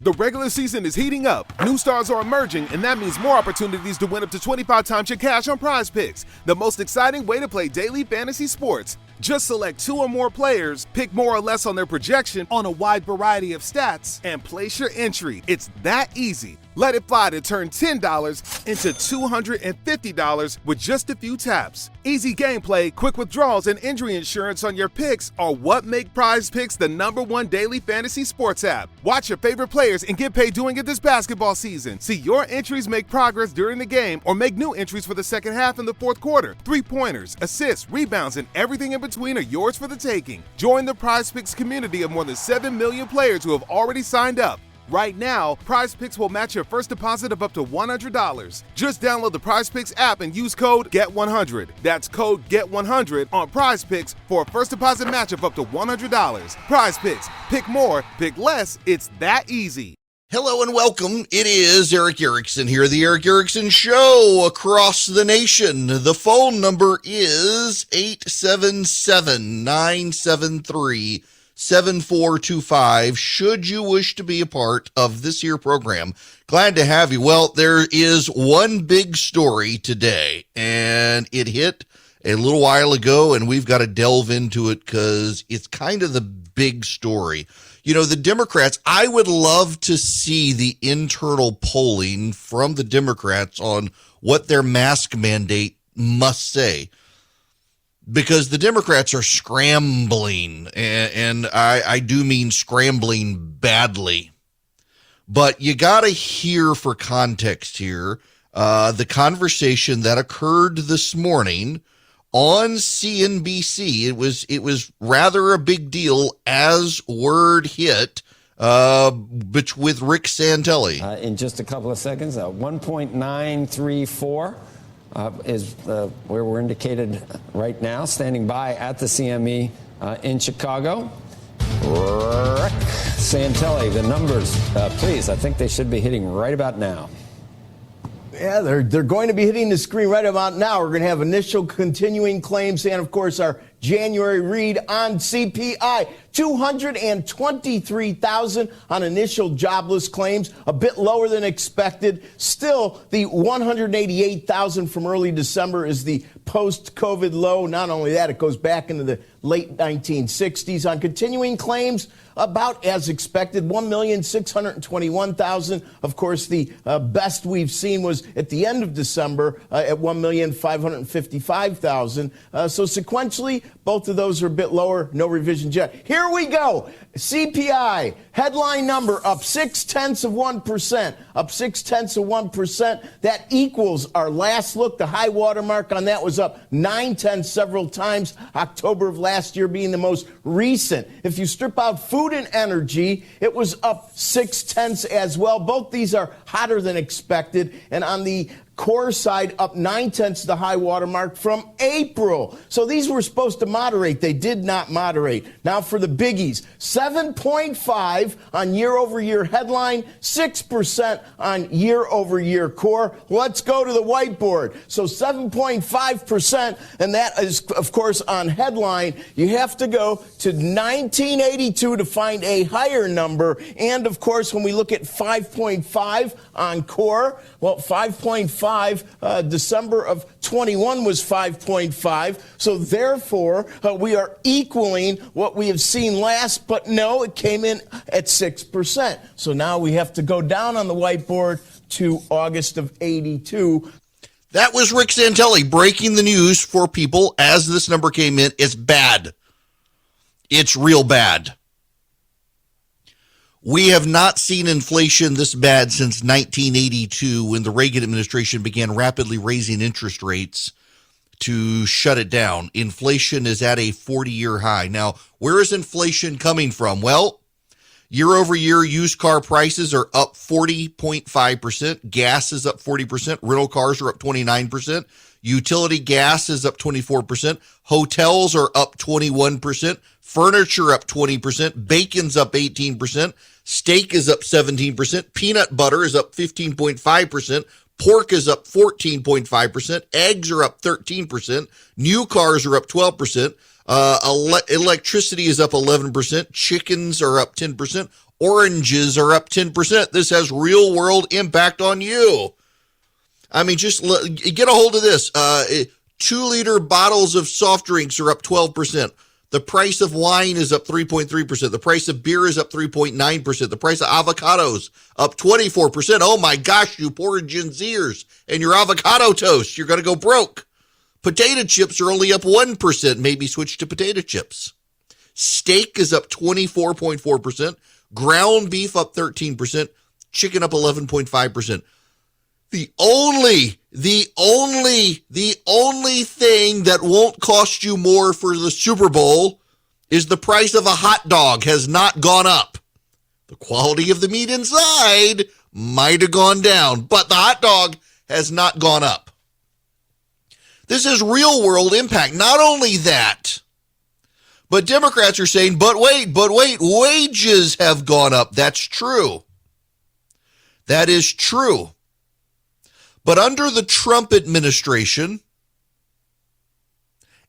The regular season is heating up, new stars are emerging, and that means more opportunities to win up to 25 times your cash on Prize Picks, the most exciting way to play daily fantasy sports. Just select 2 or more players, pick more or less on their projection on a wide variety of stats, and place your entry. It's that easy. Let it fly to turn $10 into $250 with just a few taps. Easy gameplay, quick withdrawals, and injury insurance on your picks are what make Prize Picks the #1 daily fantasy sports app. Watch your favorite players and get paid doing it this basketball season. See your entries make progress during the game or make new entries for the second half and the fourth quarter. 3-pointers, assists, rebounds, and everything in between are yours for the taking. Join the Prize Picks community of more than 7 million players who have already signed up. Right now, Prize Picks will match your first deposit of up to $100. Just download the Prize Picks app and use code GET100. That's code GET100 on Prize Picks for a first deposit match of up to $100. Prize Picks. Pick more, pick less. It's that easy. Hello and welcome. It is Eric Erickson here, the Eric Erickson Show across the nation. The phone number is 877-973-7425. Should you wish to be a part of this here program, glad to have you. Well, there is one big story today, and it hit a little while ago, and we've got to delve into it because it's kind of the big story. You know, the Democrats, I would love to see the internal polling from the Democrats on what their mask mandate must say, because the Democrats are scrambling, and I do mean scrambling badly. But you got to hear, for context here, the conversation that occurred this morning on CNBC. It was rather a big deal as word hit with Rick Santelli. In just a couple of seconds, 1.934 is where we're indicated right now, standing by at the CME in Chicago. Rick Santelli, the numbers, please. I think they should be hitting right about now. Yeah, they're going to be hitting the screen right about now. We're going to have initial continuing claims and, of course, our January read on CPI. 223,000 on initial jobless claims, a bit lower than expected. Still, the 188,000 from early December is the post-COVID low. Not only that, it goes back into the late 1960s. On continuing claims, about as expected, 1,621,000. Of course, the best we've seen was at the end of December at 1,555,000. So sequentially, both of those are a bit lower. No revisions yet. Here we go. CPI, headline number up 0.6%, up 0.6%. That equals our last look. The high water mark on that was up 0.9 several times. October of last year being the most recent. If you strip out food and energy, it was up 0.6 as well. Both these are hotter than expected. And on the core side, up 0.9, the high water mark from April. So these were supposed to moderate. They did not moderate. Now for the biggies, 7.5 on year-over-year headline, 6% on year-over-year core. Let's go to the whiteboard. So 7.5%, and that is, of course, on headline. You have to go to 1982 to find a higher number. And, of course, when we look at 5.5 on core, well, 5.5, December of 21 was 5.5. So therefore, we are equaling what we have seen last, but no, it came in at 6%. So now we have to go down on the whiteboard to August of 82. That was Rick Santelli breaking the news for people as this number came in. It's bad. It's real bad. We have not seen inflation this bad since 1982, when the Reagan administration began rapidly raising interest rates to shut it down. Inflation is at a 40-year high. Now, where is inflation coming from? Well, year-over-year used car prices are up 40.5%. Gas is up 40%. Rental cars are up 29%. Utility gas is up 24%. Hotels are up 21%. Furniture up 20%. Bacon's up 18%. Steak is up 17%. Peanut butter is up 15.5%. Pork is up 14.5%. Eggs are up 13%. New cars are up 12%. Electricity is up 11%. Chickens are up 10%. Oranges are up 10%. This has real world impact on you. I mean, just get a hold of this. 2-liter bottles of soft drinks are up 12%. The price of wine is up 3.3%. The price of beer is up 3.9%. The price of avocados up 24%. Oh my gosh, you poor Gen Zers and your avocado toast. You're going to go broke. Potato chips are only up 1%. Maybe switch to potato chips. Steak is up 24.4%. Ground beef up 13%. Chicken up 11.5%. The only thing that won't cost you more for the Super Bowl is the price of a hot dog has not gone up. The quality of the meat inside might have gone down, but the hot dog has not gone up. This is real world impact. Not only that, but Democrats are saying, but wait, wages have gone up. That's true. That is true. But under the Trump administration,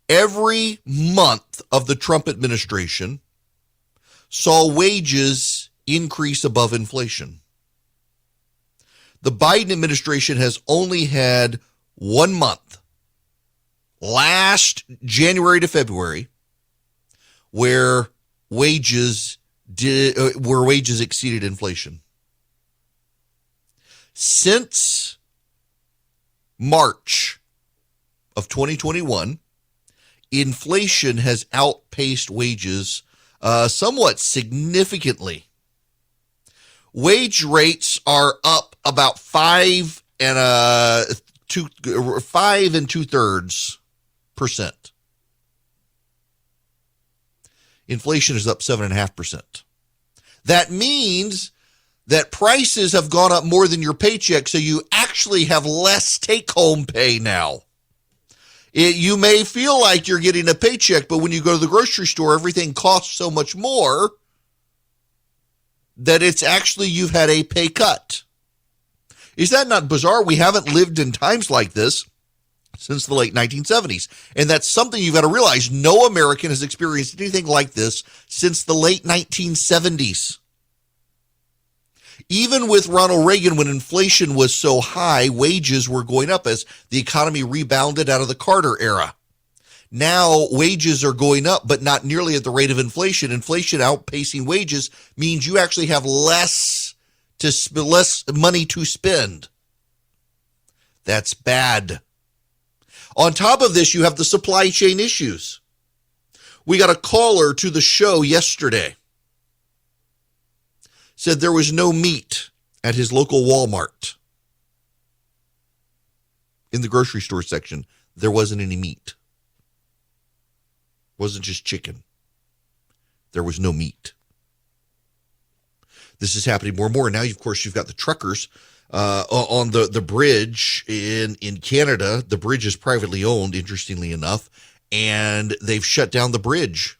every month of the Trump administration saw wages increase above inflation. The Biden administration has only had 1 month, last January to February, where wages exceeded inflation. Since March of 2021, inflation has outpaced wages somewhat significantly. Wage rates are up about 5 2/3%. Inflation is up 7.5%. That means that prices have gone up more than your paycheck, so you actually have less take-home pay now. You may feel like you're getting a paycheck, but when you go to the grocery store, everything costs so much more that it's actually you've had a pay cut. Is that not bizarre? We haven't lived in times like this since the late 1970s. And that's something you've got to realize. No American has experienced anything like this since the late 1970s. Even with Ronald Reagan, when inflation was so high, wages were going up as the economy rebounded out of the Carter era. Now wages are going up, but not nearly at the rate of inflation. Inflation outpacing wages means you actually have less money to spend. That's bad. On top of this, you have the supply chain issues. We got a caller to the show yesterday. Said there was no meat at his local Walmart. In the grocery store section, there wasn't any meat. It wasn't just chicken. There was no meat. This is happening more and more. Now, of course, you've got the truckers on the bridge in Canada. The bridge is privately owned, interestingly enough, and they've shut down the bridge.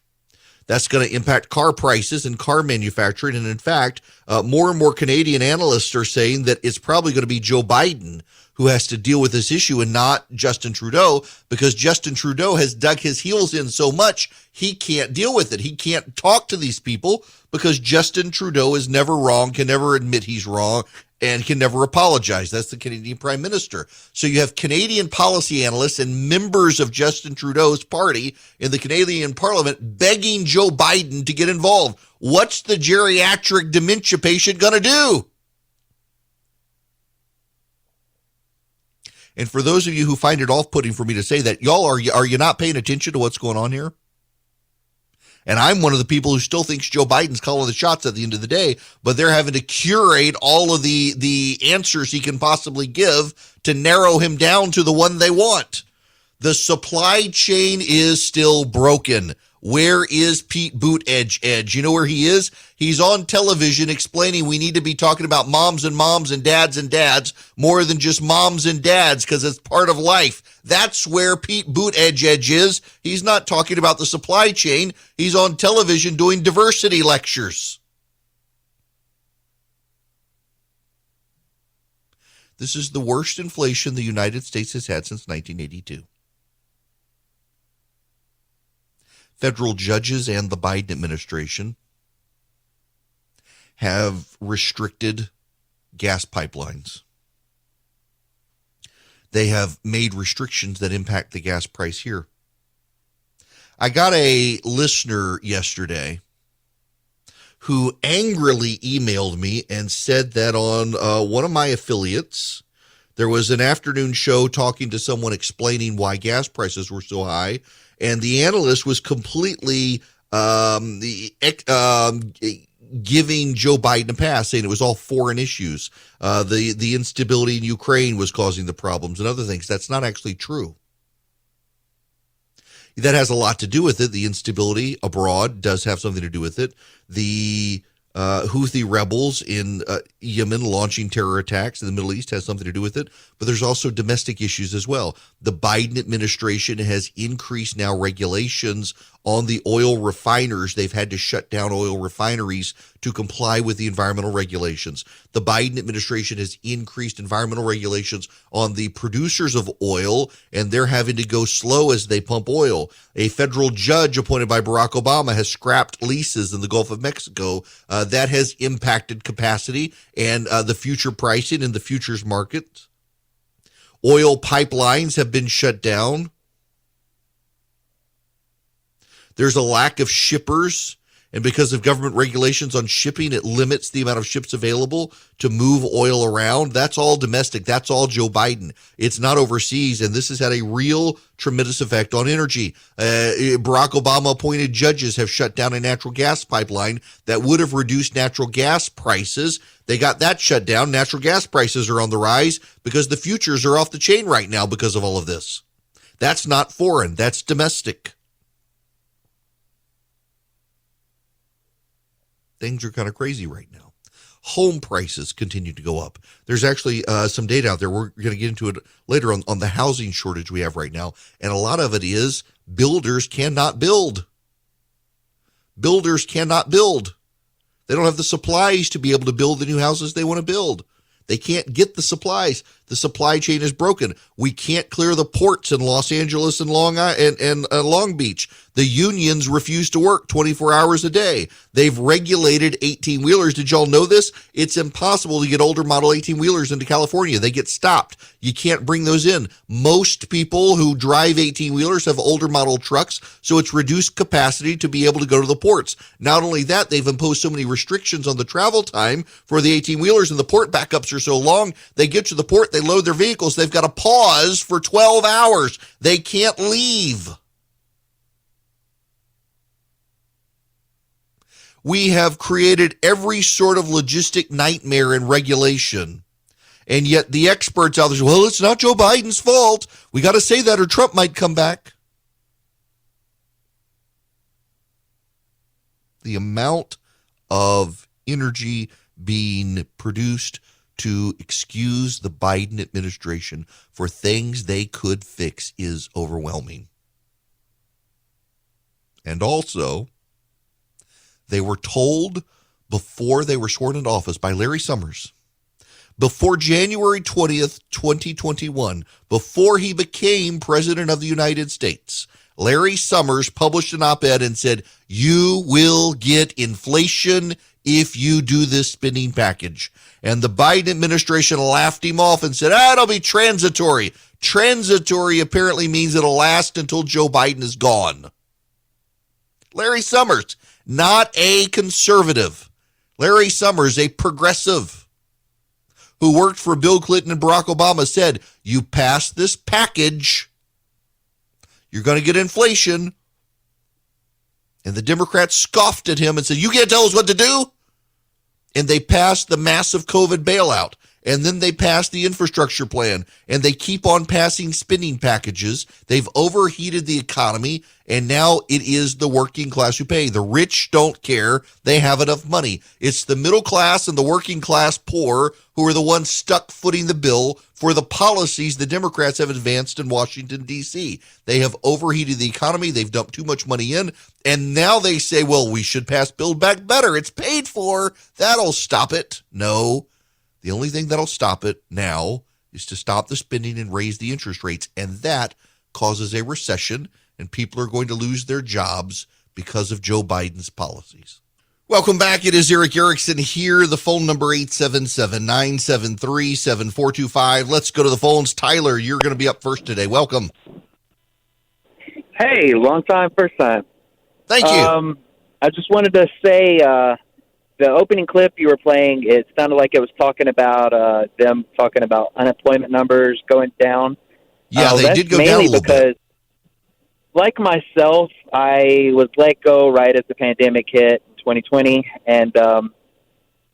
That's going to impact car prices and car manufacturing. And in fact, more and more Canadian analysts are saying that it's probably going to be Joe Biden who has to deal with this issue and not Justin Trudeau, because Justin Trudeau has dug his heels in so much, he can't deal with it. He can't talk to these people because Justin Trudeau is never wrong, can never admit he's wrong, and can never apologize. That's the Canadian Prime Minister. So you have Canadian policy analysts and members of Justin Trudeau's party in the Canadian Parliament begging Joe Biden to get involved. What's the geriatric dementia patient going to do? And for those of you who find it off-putting for me to say that, y'all, are you not paying attention to what's going on here? And I'm one of the people who still thinks Joe Biden's calling the shots at the end of the day, but they're having to curate all of the answers he can possibly give to narrow him down to the one they want. The supply chain is still broken. Where is Pete Buttigieg? You know where he is? He's on television explaining we need to be talking about moms and dads more than just moms and dads because it's part of life. That's where Pete Buttigieg is. He's not talking about the supply chain. He's on television doing diversity lectures. This is the worst inflation the United States has had since 1982. Federal judges and the Biden administration have restricted gas pipelines. They have made restrictions that impact the gas price here. I got a listener yesterday who angrily emailed me and said that on one of my affiliates, there was an afternoon show talking to someone explaining why gas prices were so high, and the analyst was completely giving Joe Biden a pass, saying it was all foreign issues. The instability in Ukraine was causing the problems and other things. That's not actually true. That has a lot to do with it. The instability abroad does have something to do with it. The Houthi rebels in Yemen launching terror attacks in the Middle East has something to do with it. But there's also domestic issues as well. The Biden administration has increased now regulations on the oil refiners. They've had to shut down oil refineries to comply with the environmental regulations. The Biden administration has increased environmental regulations on the producers of oil, and they're having to go slow as they pump oil. A federal judge appointed by Barack Obama has scrapped leases in the Gulf of Mexico. That has impacted capacity and the future pricing in the futures market. Oil pipelines have been shut down. There's a lack of shippers, and because of government regulations on shipping, it limits the amount of ships available to move oil around. That's all domestic. That's all Joe Biden. It's not overseas, and this has had a real tremendous effect on energy. Barack Obama appointed judges have shut down a natural gas pipeline that would have reduced natural gas prices. They got that shut down. Natural gas prices are on the rise because the futures are off the chain right now because of all of this. That's not foreign. That's domestic. Things are kind of crazy right now. Home prices continue to go up. There's actually some data out there. We're going to get into it later on the housing shortage we have right now. And a lot of it is builders cannot build. Builders cannot build. They don't have the supplies to be able to build the new houses they want to build. They can't get the supplies. The supply chain is broken. We can't clear the ports in Los Angeles and Long Beach. The unions refuse to work 24 hours a day. They've regulated 18-wheelers. Did y'all know this? It's impossible to get older model 18-wheelers into California. They get stopped. You can't bring those in. Most people who drive 18-wheelers have older model trucks, so it's reduced capacity to be able to go to the ports. Not only that, they've imposed so many restrictions on the travel time for the 18-wheelers, and the port backups are so long, they get to the port, they load their vehicles, they've got to pause for 12 hours. They can't leave. We have created every sort of logistic nightmare and regulation. And yet the experts out there say, well, it's not Joe Biden's fault. We got to say that or Trump might come back. The amount of energy being produced to excuse the Biden administration for things they could fix is overwhelming. And also, they were told before they were sworn into office by Larry Summers, before January 20th, 2021, before he became president of the United States, Larry Summers published an op-ed and said, you will get inflation if you do this spending package. And the Biden administration laughed him off and said, it'll be transitory. Transitory apparently means it'll last until Joe Biden is gone. Larry Summers, not a conservative. Larry Summers, a progressive who worked for Bill Clinton and Barack Obama, said, you pass this package, you're going to get inflation. And the Democrats scoffed at him and said, you can't tell us what to do? And they passed the massive COVID bailout. And then they passed the infrastructure plan. And they keep on passing spending packages. They've overheated the economy. And now it is the working class who pay. The rich don't care. They have enough money. It's the middle class and the working class poor who are the ones stuck footing the bill for the policies the Democrats have advanced in Washington, D.C. They have overheated the economy. They've dumped too much money in. And now they say, well, we should pass Build Back Better. It's paid for. That'll stop it. No. The only thing that'll stop it now is to stop the spending and raise the interest rates. And that causes a recession, and people are going to lose their jobs because of Joe Biden's policies. Welcome back. It is Eric Erickson here. The phone number 877-973-7425. Let's go to the phones. Tyler, you're going to be up first today. Welcome. Hey, long time, first time. Thank you. I just wanted to say the opening clip you were playing, it sounded like it was talking about them talking about unemployment numbers going down. Yeah, they did go down a little bit. Like myself, I was let go right as the pandemic hit in 2020, and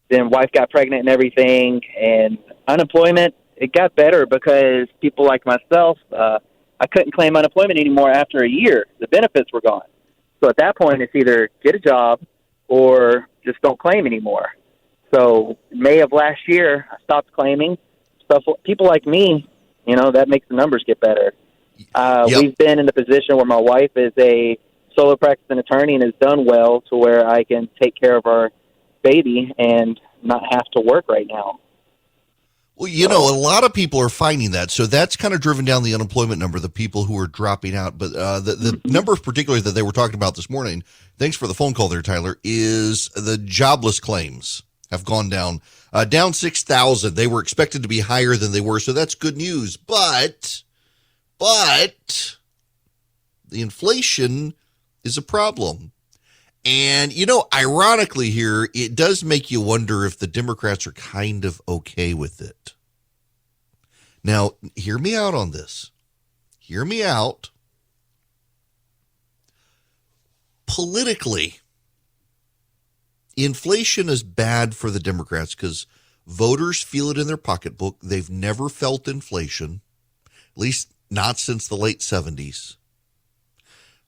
then wife got pregnant and everything, and unemployment, it got better because people like myself, I couldn't claim unemployment anymore after a year. The benefits were gone. So at that point, it's either get a job or just don't claim anymore. So May of last year, I stopped claiming. Stuff. People like me, that makes the numbers get better. We've been in the position where my wife is a solo practicing attorney and has done well to where I can take care of our baby and not have to work right now. Well, a lot of people are finding that. So that's kind of driven down the unemployment number, the people who are dropping out. But the number particularly that they were talking about this morning, thanks for the phone call there, Tyler, is the jobless claims have gone down. Down 6,000. They were expected to be higher than they were, so that's good news. But the inflation is a problem. And, ironically here, it does make you wonder if the Democrats are kind of okay with it. Now, hear me out on this. Hear me out. Politically, inflation is bad for the Democrats because voters feel it in their pocketbook. They've never felt inflation, at least not since the late 70s.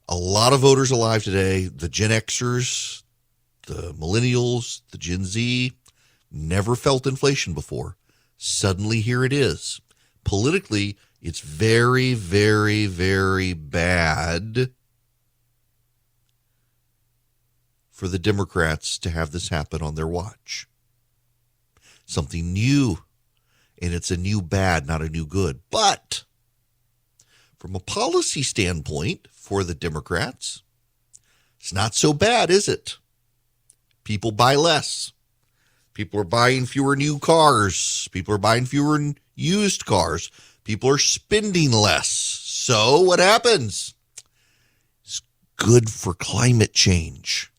A lot of voters alive today, the Gen Xers, the millennials, the Gen Z, never felt inflation before. Suddenly, here it is. Politically, it's very, very, very bad for the Democrats to have this happen on their watch. Something new, and it's a new bad, not a new good. But from a policy standpoint, for the Democrats, it's not so bad, is it? People buy less. People are buying fewer new cars. People are buying fewer used cars. People are spending less. So what happens? It's good for climate change.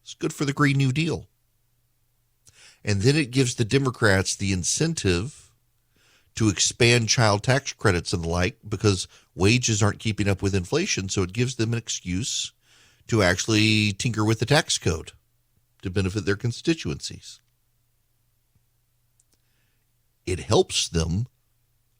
It's good for the Green New Deal. And then it gives the Democrats the incentive to expand child tax credits and the like because wages aren't keeping up with inflation. So it gives them an excuse to actually tinker with the tax code to benefit their constituencies. It helps them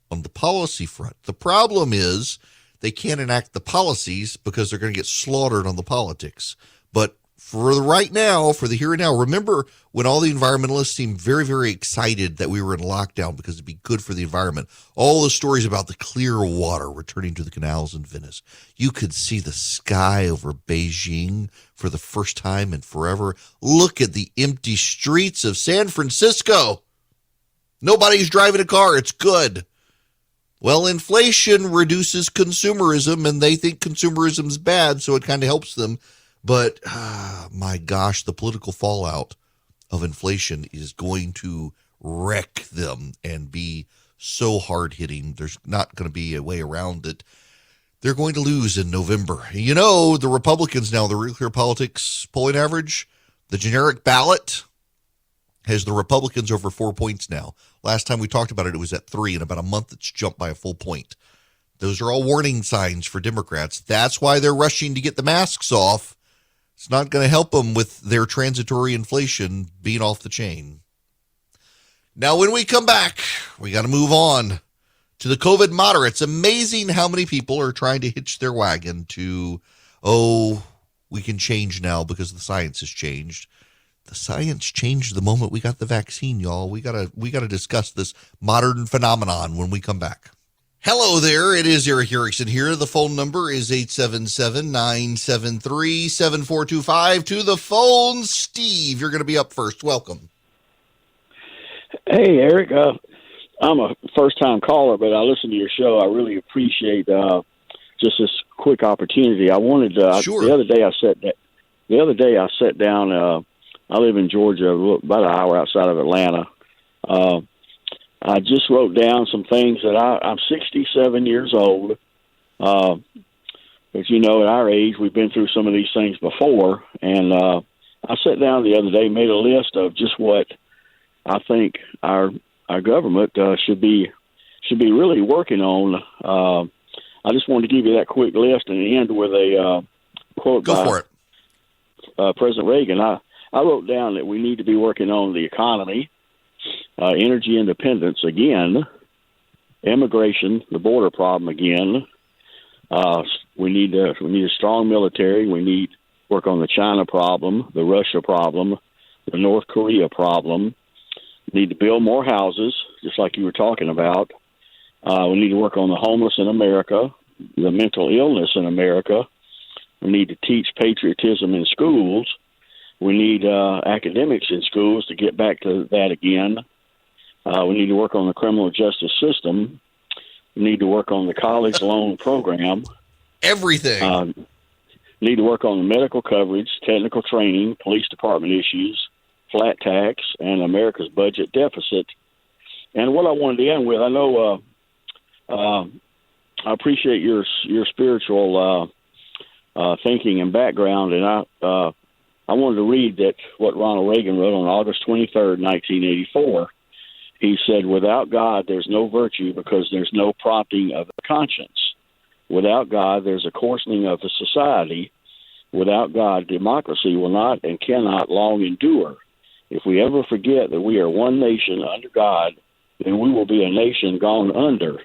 on the policy front. The problem is they can't enact the policies because they're going to get slaughtered on the politics. But for the right now, for the here and now, remember when all the environmentalists seemed very, very excited that we were in lockdown because it'd be good for the environment. All the stories about the clear water returning to the canals in Venice. You could see the sky over Beijing for the first time in forever. Look at the empty streets of San Francisco. Nobody's driving a car. It's good. Well, inflation reduces consumerism, and they think consumerism's bad, so it kind of helps them. But, my gosh, the political fallout of inflation is going to wreck them and be so hard-hitting. There's not going to be a way around it. They're going to lose in November. The Republicans now, the Real Clear Politics polling average, the generic ballot has the Republicans over 4 points now. Last time we talked about it, it was at 3. In about a month, it's jumped by a full point. Those are all warning signs for Democrats. That's why they're rushing to get the masks off. It's not going to help them with their transitory inflation being off the chain. Now, when we come back, we got to move on to the COVID moderates. Amazing how many people are trying to hitch their wagon to, we can change now because the science has changed. The science changed the moment we got the vaccine, y'all. We gotta discuss this modern phenomenon when we come back. Hello there, it is Eric Erickson here. The phone number is 877-973-7425. To the phone, Steve, you're going to be up first. Welcome. Hey, Eric. I'm a first-time caller, but I listen to your show. I really appreciate just this quick opportunity. I wanted to, Sure. the other day I sat the other day I sat down. I live in Georgia, about an hour outside of Atlanta. I just wrote down some things that I'm 67 years old. As you know, at our age, we've been through some of these things before. And I sat down the other day, made a list of just what I think our government should be really working on. I just wanted to give you that quick list and end with a quote by President Reagan. I wrote down that we need to be working on the economy, energy independence again, immigration, the border problem again. We need a strong military. We need work on the China problem, the Russia problem, the North Korea problem. We need to build more houses, just like you were talking about. We need to work on the homeless in America, the mental illness in America. We need to teach patriotism in schools. We need academics in schools to get back to that again. We need to work on the criminal justice system. We need to work on the college loan program. Everything. Need to work on the medical coverage, technical training, police department issues, flat tax, and America's budget deficit. And what I wanted to end with, I know I appreciate your spiritual thinking and background, and I wanted to read that what Ronald Reagan wrote on August 23rd, 1984. He said, "Without God, there's no virtue because there's no prompting of the conscience. Without God, there's a coarsening of the society. Without God, democracy will not and cannot long endure. If we ever forget that we are one nation under God, then we will be a nation gone under."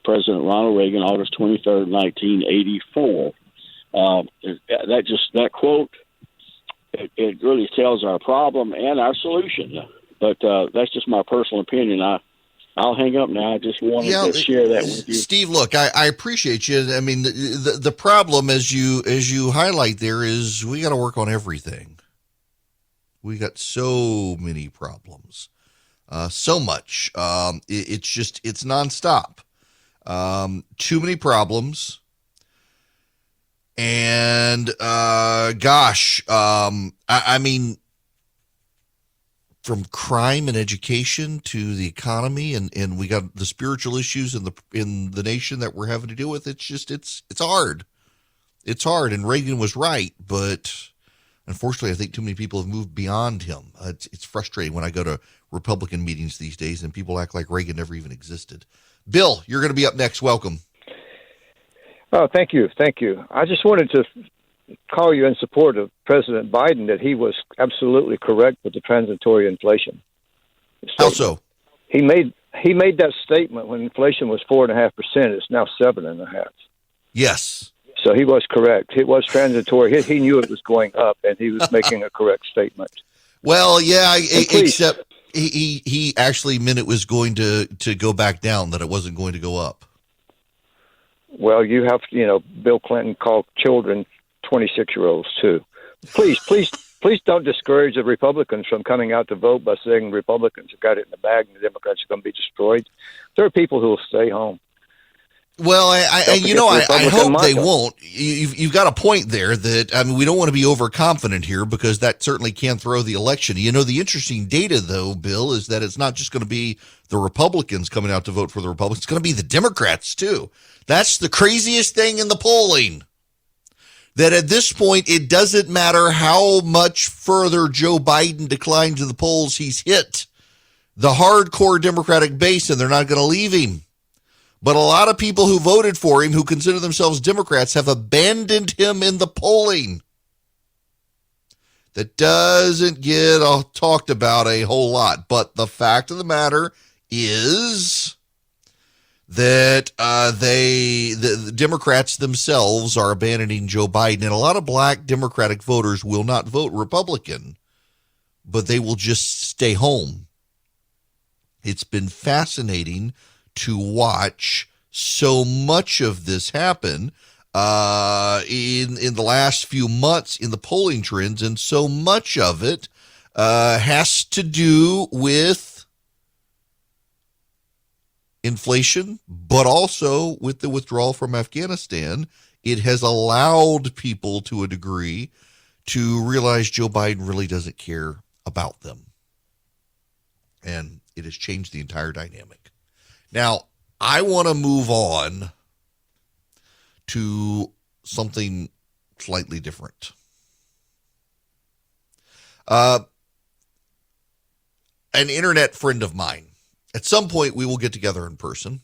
President Ronald Reagan, August 23rd, 1984. That quote, it really tells our problem and our solution. But that's just my personal opinion. I'll hang up now. I just wanted to share that with you. Steve, look, I appreciate you. I mean, the problem, as you highlight there, is we got to work on everything. We got so many problems, so much. It's nonstop. Too many problems. And I mean, from crime and education to the economy, and we got the spiritual issues in the nation that we're having to deal with. It's hard. It's hard. And Reagan was right, but unfortunately, I think too many people have moved beyond him. It's frustrating when I go to Republican meetings these days and people act like Reagan never even existed. Bill, you're going to be up next. Welcome. Oh, thank you. Thank you. I just wanted to call you in support of President Biden that he was absolutely correct with the transitory inflation statement. How so? He made that statement when inflation was 4.5%. It's now 7.5%. Yes. So he was correct. It was transitory. He knew it was going up, and he was making a correct statement. Well, yeah, except he actually meant it was going to go back down, that it wasn't going to go up. Well, you have, Bill Clinton called children 26-year-olds too. Please don't discourage the Republicans from coming out to vote by saying Republicans have got it in the bag and the Democrats are going to be destroyed. There are people who will stay home. Well, I hope they won't. You've got a point there that, I mean, we don't want to be overconfident here because that certainly can throw the election. The interesting data, though, Bill, is that it's not just going to be the Republicans coming out to vote for the Republicans. It's going to be the Democrats, too. That's the craziest thing in the polling. That at this point, it doesn't matter how much further Joe Biden declines in the polls, he's hit the hardcore Democratic base, and they're not going to leave him. But a lot of people who voted for him, who consider themselves Democrats, have abandoned him in the polling. That doesn't get talked about a whole lot. But the fact of the matter is that the Democrats themselves are abandoning Joe Biden. And a lot of black Democratic voters will not vote Republican, but they will just stay home. It's been fascinating to watch so much of this happen in the last few months in the polling trends, and so much of it has to do with inflation, but also with the withdrawal from Afghanistan. It has allowed people to a degree to realize Joe Biden really doesn't care about them. And it has changed the entire dynamic. Now, I want to move on to something slightly different. An internet friend of mine. At some point, we will get together in person.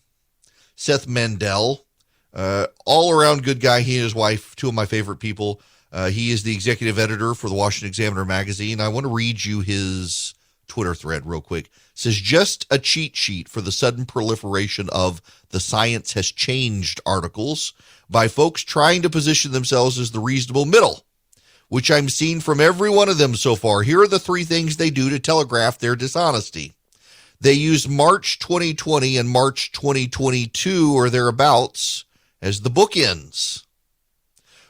Seth Mandel, all around good guy. He and his wife, two of my favorite people. He is the executive editor for the Washington Examiner magazine. I want to read you his Twitter thread real quick. It says, just a cheat sheet for the sudden proliferation of the science has changed articles by folks trying to position themselves as the reasonable middle, which I'm seeing from every one of them so far. Here are the three things they do to telegraph their dishonesty. They use March 2020 and March 2022 or thereabouts as the bookends,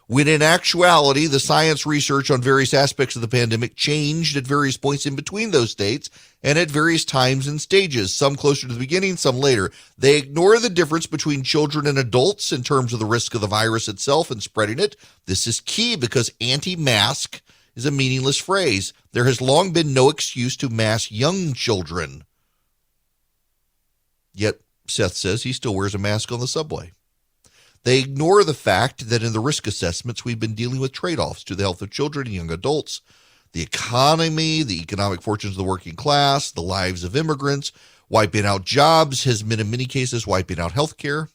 when in actuality, the science research on various aspects of the pandemic changed at various points in between those dates and at various times and stages, some closer to the beginning, some later. They ignore the difference between children and adults in terms of the risk of the virus itself and spreading it. This is key because anti-mask is a meaningless phrase. There has long been no excuse to mask young children. Yet, Seth says he still wears a mask on the subway. They ignore the fact that in the risk assessments, we've been dealing with trade-offs to the health of children and young adults, the economy, the economic fortunes of the working class, the lives of immigrants. Wiping out jobs has been, in many cases, wiping out health care.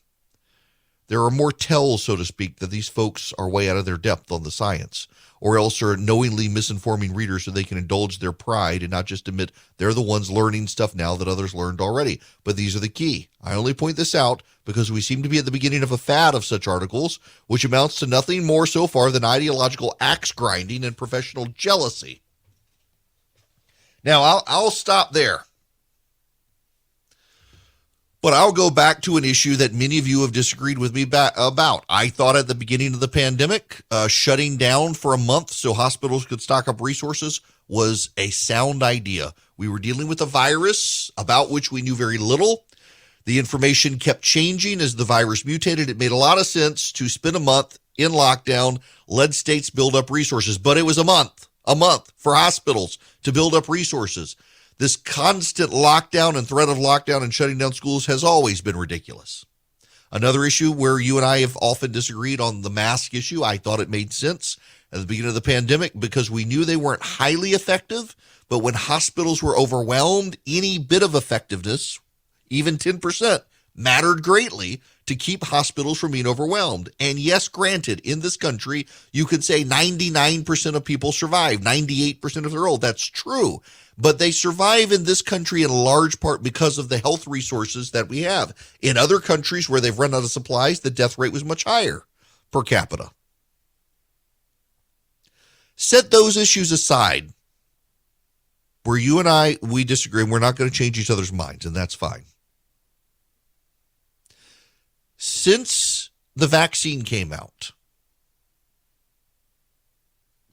There are more tells, so to speak, that these folks are way out of their depth on the science, or else are knowingly misinforming readers so they can indulge their pride and not just admit they're the ones learning stuff now that others learned already. But these are the key. I only point this out because we seem to be at the beginning of a fad of such articles, which amounts to nothing more so far than ideological axe grinding and professional jealousy. Now, I'll stop there. But I'll go back to an issue that many of you have disagreed with me about. I thought at the beginning of the pandemic, shutting down for a month so hospitals could stock up resources was a sound idea. We were dealing with a virus about which we knew very little. The information kept changing as the virus mutated. It made a lot of sense to spend a month in lockdown, let states build up resources. But it was a month for hospitals to build up resources. This constant lockdown and threat of lockdown and shutting down schools has always been ridiculous. Another issue where you and I have often disagreed on the mask issue, I thought it made sense at the beginning of the pandemic because we knew they weren't highly effective, but when hospitals were overwhelmed, any bit of effectiveness, even 10%, mattered greatly to keep hospitals from being overwhelmed. And yes, granted, in this country, you could say 99% of people survive, 98% if they're old. That's true. But they survive in this country in large part because of the health resources that we have. In other countries where they've run out of supplies, the death rate was much higher per capita. Set those issues aside. Where you and I, we disagree, and we're not going to change each other's minds, and that's fine. Since the vaccine came out,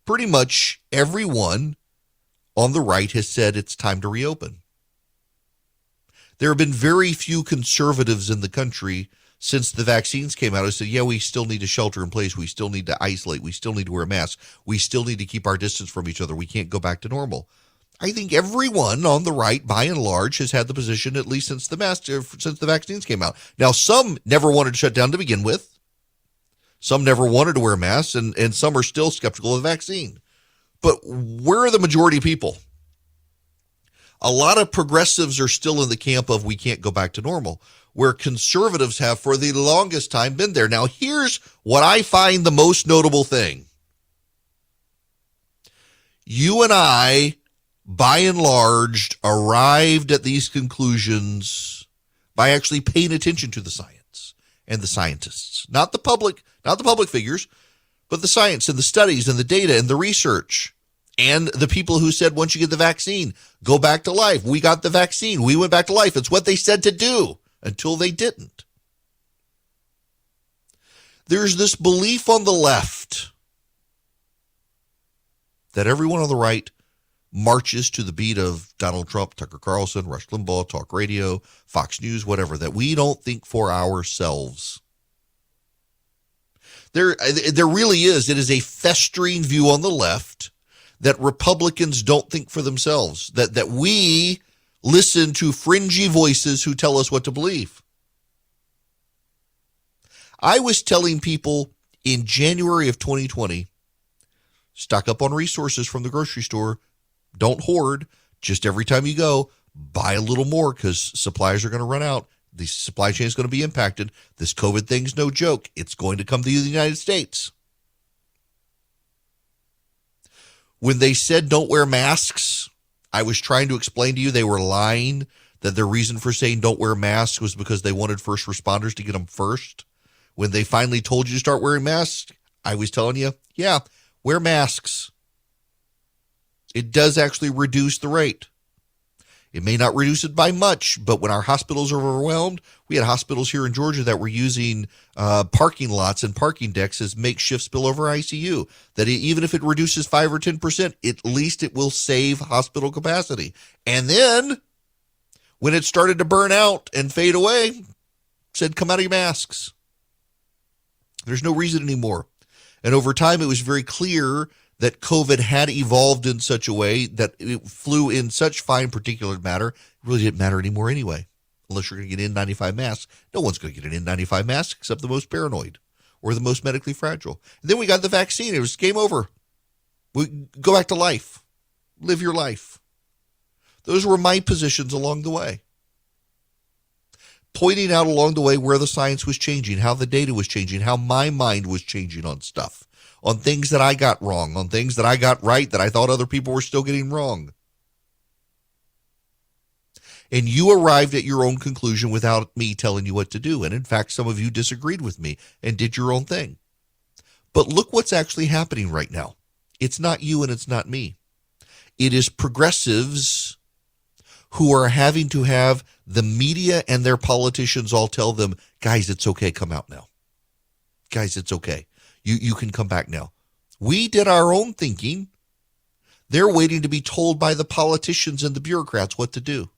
pretty much everyone on the right has said it's time to reopen. There have been very few conservatives in the country since the vaccines came out who said, yeah, we still need to shelter in place. We still need to isolate. We still need to wear masks. We still need to keep our distance from each other. We can't go back to normal. I think everyone on the right, by and large, has had the position at least since the vaccines came out. Now, some never wanted to shut down to begin with. Some never wanted to wear masks, and some are still skeptical of the vaccine. But where are the majority of people? A lot of progressives are still in the camp of we can't go back to normal, where conservatives have for the longest time been there. Now, here's what I find the most notable thing. You and I, by and large, arrived at these conclusions by actually paying attention to the science and the scientists, not the public figures, but the science and the studies and the data and the research and the people who said, once you get the vaccine, go back to life. We got the vaccine. We went back to life. It's what they said to do until they didn't. There's this belief on the left that everyone on the right marches to the beat of Donald Trump, Tucker Carlson, Rush Limbaugh, talk radio, Fox News, whatever, that we don't think for ourselves. There really is. It is a festering view on the left that Republicans don't think for themselves, that we listen to fringy voices who tell us what to believe. I was telling people in January of 2020, stock up on resources from the grocery store. Don't hoard. Just every time you go, buy a little more because supplies are going to run out. The supply chain is going to be impacted. This COVID thing's no joke. It's going to come to the United States. When they said don't wear masks, I was trying to explain to you they were lying, that their reason for saying don't wear masks was because they wanted first responders to get them first. When they finally told you to start wearing masks, I was telling you, yeah, wear masks. It does actually reduce the rate. It may not reduce it by much, but when our hospitals are overwhelmed, we had hospitals here in Georgia that were using parking lots and parking decks as makeshift spillover ICU, that even if it reduces 5 or 10%, at least it will save hospital capacity. And then when it started to burn out and fade away, said, come out of your masks. There's no reason anymore. And over time, it was very clear that COVID had evolved in such a way that it flew in such fine particulate matter, it really didn't matter anymore anyway. Unless you're going to get N95 masks. No one's going to get an N95 mask except the most paranoid or the most medically fragile. And then we got the vaccine. It was game over. We go back to life. Live your life. Those were my positions along the way. Pointing out along the way where the science was changing, how the data was changing, how my mind was changing on stuff. On things that I got wrong, on things that I got right that I thought other people were still getting wrong. And you arrived at your own conclusion without me telling you what to do. And in fact, some of you disagreed with me and did your own thing. But look what's actually happening right now. It's not you and it's not me. It is progressives who are having to have the media and their politicians all tell them, guys, it's okay, come out now. Guys, it's okay. You can come back now. We did our own thinking. They're waiting to be told by the politicians and the bureaucrats what to do.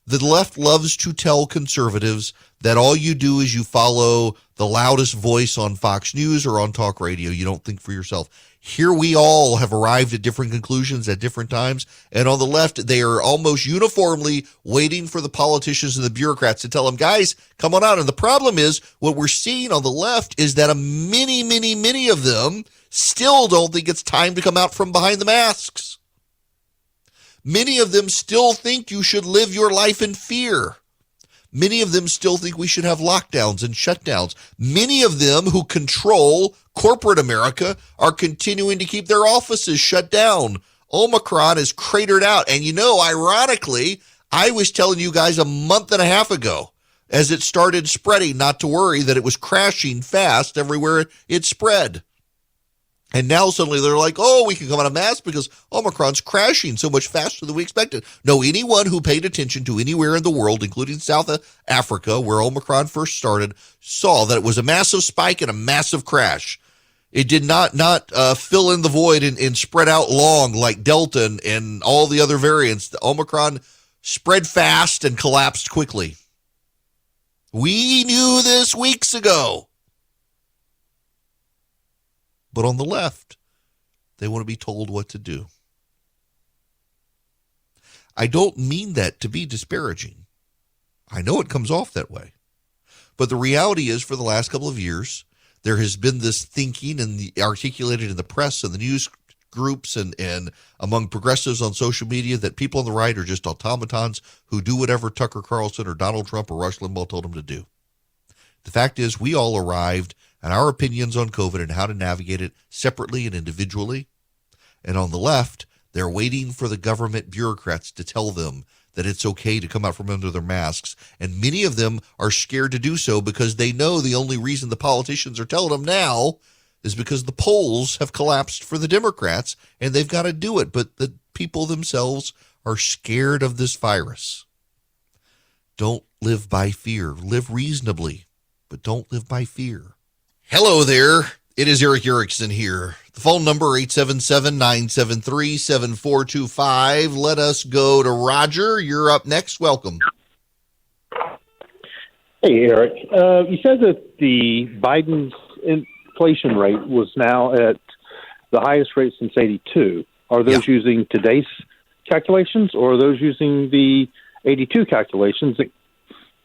The left loves to tell conservatives that all you do is you follow the loudest voice on Fox News or on talk radio. You don't think for yourself. Here we all have arrived at different conclusions at different times. And on the left, they are almost uniformly waiting for the politicians and the bureaucrats to tell them, guys, come on out. And the problem is what we're seeing on the left is that many of them still don't think it's time to come out from behind the masks. Many of them still think you should live your life in fear. Many of them still think we should have lockdowns and shutdowns. Many of them who control corporate America are continuing to keep their offices shut down. Omicron is cratered out. And ironically, I was telling you guys a month and a half ago, as it started spreading, not to worry that it was crashing fast everywhere it spread. And now suddenly they're like, oh, we can come out of mask because Omicron's crashing so much faster than we expected. No, anyone who paid attention to anywhere in the world, including South Africa, where Omicron first started, saw that it was a massive spike and a massive crash. It did not fill in the void and spread out long like Delta and all the other variants. The Omicron spread fast and collapsed quickly. We knew this weeks ago. But on the left, they want to be told what to do. I don't mean that to be disparaging. I know it comes off that way. But the reality is, for the last couple of years, there has been this thinking and articulated in the press and the news groups and among progressives on social media that people on the right are just automatons who do whatever Tucker Carlson or Donald Trump or Rush Limbaugh told them to do. The fact is, we all arrived and our opinions on COVID and how to navigate it separately and individually. And on the left, they're waiting for the government bureaucrats to tell them that it's okay to come out from under their masks. And many of them are scared to do so because they know the only reason the politicians are telling them now is because the polls have collapsed for the Democrats and they've got to do it. But the people themselves are scared of this virus. Don't live by fear. Live reasonably, but don't live by fear. Hello there. It is Eric Erickson here. The phone number, 877-973-7425. Let us go to Roger. You're up next. Welcome. Hey, Eric. You said that the Biden's inflation rate was now at the highest rate since '82. Are those using today's calculations, or are those using the '82 calculations?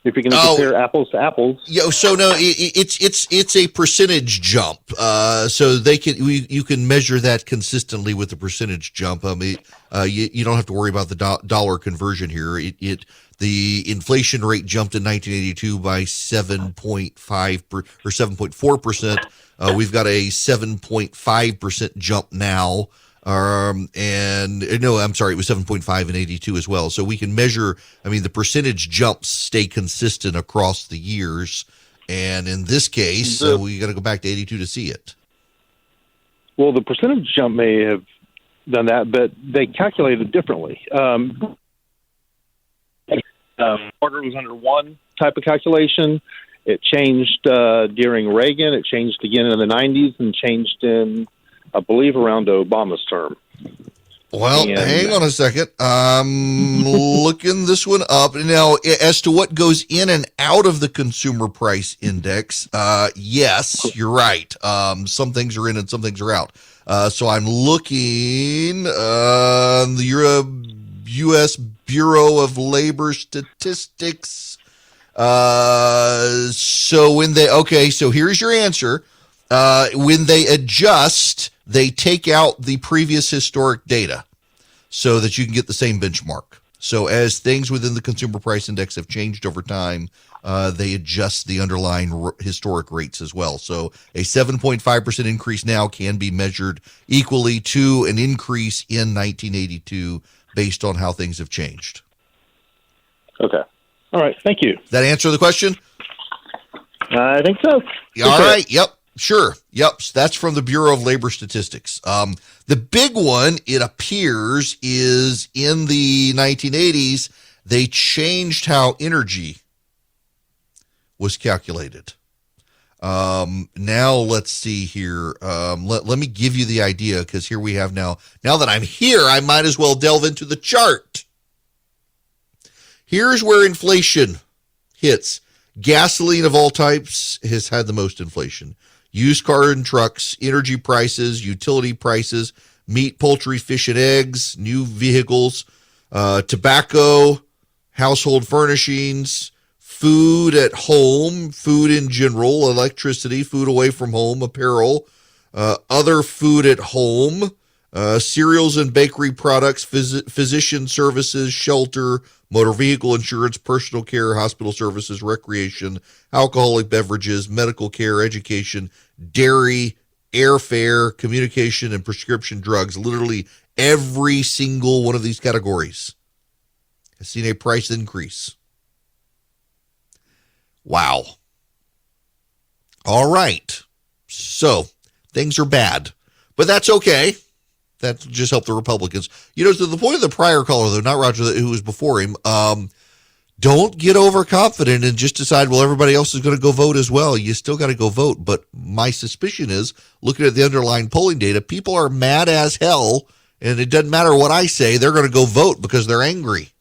If you're going to compare apples to apples, So no, it's a percentage jump. So you can measure that consistently with the percentage jump. You don't have to worry about the dollar conversion here. The inflation rate jumped in 1982 by 7.5 or 7.4%. We've got a 7.5% jump now. And no, I'm sorry, it was 7.5 in 82 as well. So we can measure, the percentage jumps stay consistent across the years. And in this case, we got to go back to 82 to see it. Well, the percentage jump may have done that, but they calculated differently. Order was under one type of calculation. It changed during Reagan. It changed again in the 90s and changed in, I believe, around Obama's term. Well, hang on a second. I'm looking this one up. Now, as to what goes in and out of the consumer price index, yes, you're right. Some things are in and some things are out. So I'm looking the U.S. Bureau of Labor Statistics. So here's your answer. When they adjust, they take out the previous historic data so that you can get the same benchmark. So as things within the consumer price index have changed over time, they adjust the underlying historic rates as well. So a 7.5% increase now can be measured equally to an increase in 1982 based on how things have changed. Okay. All right. Thank you. That answer the question? I think so. All right. Yep. Sure. Yep. That's from the Bureau of Labor Statistics. The big one, it appears, is in the 1980s, they changed how energy was calculated. Now let's see here. Let me give you the idea, because here we have now that I'm here, I might as well delve into the chart. Here's where inflation hits. Gasoline of all types has had the most inflation. Used car and trucks, energy prices, utility prices, meat, poultry, fish, and eggs, new vehicles, tobacco, household furnishings, food at home, food in general, electricity, food away from home, apparel, other food at home, cereals and bakery products, physician services, shelter, motor vehicle insurance, personal care, hospital services, recreation, alcoholic beverages, medical care, education, dairy, airfare, communication, and prescription drugs. Literally every single one of these categories has seen a price increase. Wow. All right. So things are bad, but that's okay. That just helped the Republicans. To the point of the prior caller, though, not Roger, who was before him, don't get overconfident and just decide, well, everybody else is going to go vote as well. You still got to go vote. But my suspicion is, looking at the underlying polling data, people are mad as hell, and it doesn't matter what I say. They're going to go vote because they're angry.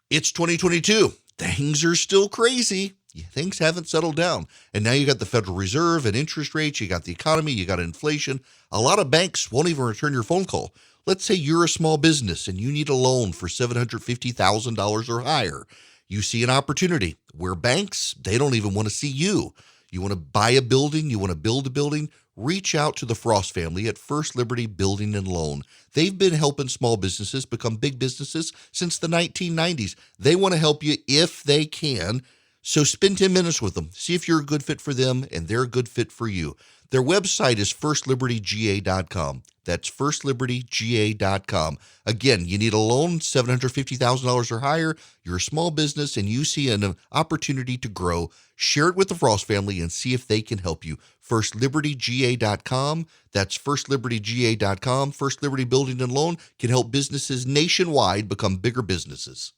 It's 2022. Things are still crazy. Things haven't settled down. And now you got the Federal Reserve and interest rates. You got the economy. You got inflation. A lot of banks won't even return your phone call. Let's say you're a small business and you need a loan for $750,000 or higher. You see an opportunity where banks, they don't even want to see you. You want to buy a building, you want to build a building, reach out to the Frost family at First Liberty Building and Loan. They've been helping small businesses become big businesses since the 1990s. They want to help you if they can. So spend 10 minutes with them. See if you're a good fit for them and they're a good fit for you. Their website is firstlibertyga.com. That's firstlibertyga.com. Again, you need a loan, $750,000 or higher. You're a small business and you see an opportunity to grow. Share it with the Frost family and see if they can help you. Firstlibertyga.com. That's firstlibertyga.com. First Liberty Building and Loan can help businesses nationwide become bigger businesses.